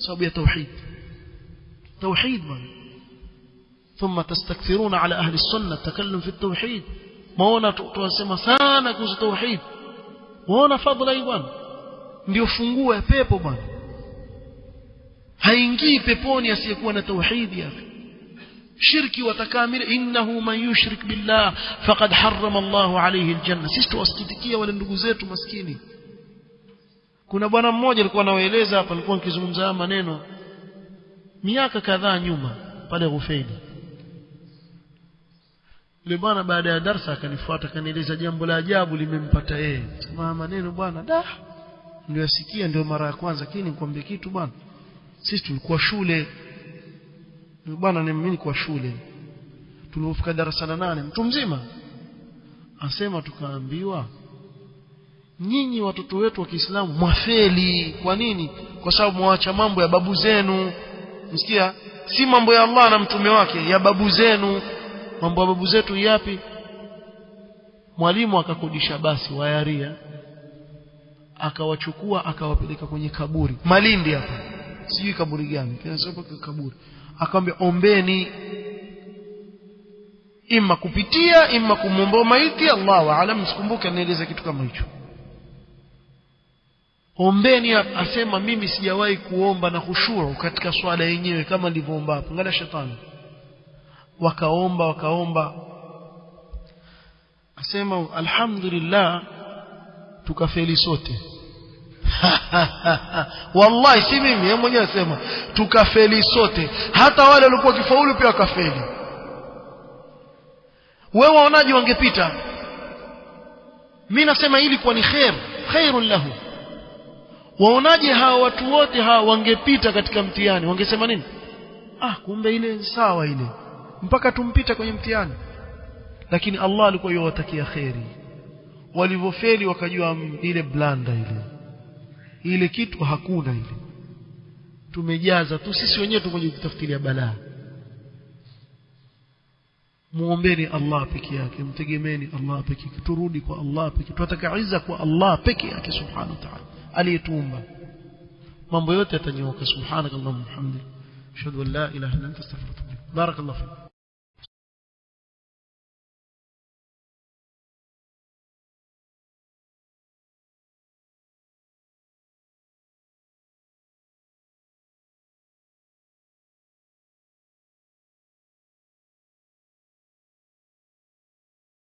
sababu ya tauhid bwana. Thumma tastakthiruna ala ahli sunna takallum fi tauhid. Maona tuwasema sana kuhusu tauhid. Waona fadhila hii bwana ndio funguo ya pepo bwana. Haingii peponi asiyekuwa na tauhid yake. Shirki watakamila innahu man yushrik billah faqad harrama Allahu alayhi aljanna. Sisi tuwasikitikia wale ndugu zetu maskini. Kuna bwana mmoja alikuwa anawaeleza hapa, alikuwa akizungumza maneno miaka kadhaa nyuma pale Rufeidi. Yule bwana baada ya darasa akanifuata akanieleza jambo la ajabu limempata yeye. Sema maneno bwana ndio asikia ndio mara ya kwanza, lakini nikwambie kitu bwana. Sisi tulikuwa shule. Bwana mimi nilikuwa shule. Tulipofika darasa la 8 mtu mzima asema tukaambiwa nyinyi watoto wetu wa Kiislamu mwafeli. Kwa nini? Kwa sababu mwaacha mambo ya babu zenu. Msikia? Si mambo ya Allah na mtume wake, ya babu zenu. Mambo ya babu zetu yapi? Mwalimu akakodisha basi wayaria, akawachukua akawapeleka kwenye kaburi Malindi hapa, sijui kaburi gani, kinasema kaburi. Akamwambia ombeni, imma kupitia imma kumwomba maiti, Allahu aalam, sikumbuka nieleza kitu kama hicho. Ombeni. Asema mimi sijawahi kuomba na khushuu katika swala yenyewe kama nilivyoomba hapo. Angalia shetani. Wakaomba. Asema alhamdulillah tukafeli sote. Wallahi si mimi, yeye mwenyewe asema tukafeli sote. Hata wale walikuwa kifaulu pia wakafeli. Wewe waonaje wangepita? Mimi nasema hili kwa ni khairun lahu. Waonaje hawa watu wote hawa wangepita katika mtihani? Wangesema nini? Kumbe ile sawa ile. Mpaka tumpita kwenye mtihani. Lakini Allah alikuwa yuwatakia khairi. Walivofeli wakajua ile blanda ile kitu hakuna ile. Tumejaza tu sisi wenyewe tukoje kutafutilia balaa. Muombeni Allah peke yake, mtegemeeni Allah peke yake, turudi kwa Allah peke yake, tunataka izza kwa Allah peke yake subhanahu wa ta'ala aliyetuumba. Mambo yote yatanyooka. Subhanakallahumma wa bihamdika ashhadu an la ilaha illa anta astaghfiruka wa atubu ilaik. Barakallahu fik.